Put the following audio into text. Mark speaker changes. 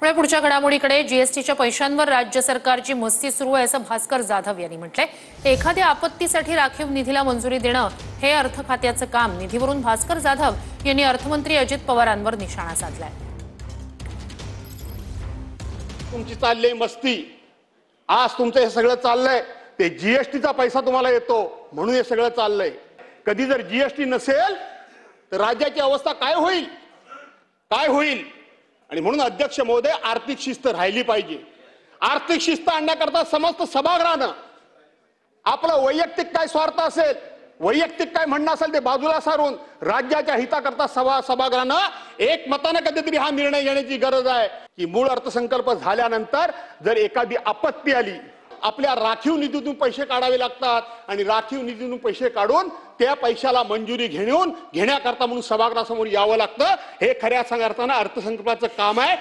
Speaker 1: पुढच्या घडामोडीकडे जीएसटीच्या पैशांवर राज्य सरकारची मस्ती सुरू आहे असं भास्कर जाधव यांनी म्हटलंय। एखाद्या आपत्तीसाठी राखीव निधीला मंजुरी देणं हे अर्थ खात्याचं काम। निधीवरून भास्कर जाधव यांनी अर्थमंत्री अजित पवारांवर निशाणा साधलाय।
Speaker 2: तुमची चालली मस्ती, आज तुमचं हे सगळं चाललंय ते जीएसटीचा पैसा तुम्हाला येतो म्हणून हे सगळं चाललंय। कधी जर जीएसटी नसेल तर राज्याची अवस्था काय होईल, काय होईल? आणि म्हणून अध्यक्ष महोदय, आर्थिक शिस्त राहिली पाहिजे। आर्थिक शिस्त आणण्याकरता समस्त सभागृहानं आपलं वैयक्तिक काय स्वार्थ असेल, वैयक्तिक काय म्हणणं असेल ते बाजूला सारून राज्याच्या हिताकरता सभागृहानं एकमताने कधीतरी हा निर्णय घेण्याची गरज आहे की मूळ अर्थसंकल्प झाल्यानंतर जर एखादी आपत्ती आली, आपल्या राखीव निधीतून पैसे काढावे लागतात आणि राखीव निधीतून पैसे काढून त्या पैशाला मंजुरी घेण्याकरता म्हणून सभागृहासमोर यावं लागतं। हे खऱ्या अर्थानं अर्थसंकल्पाचं काम आहे।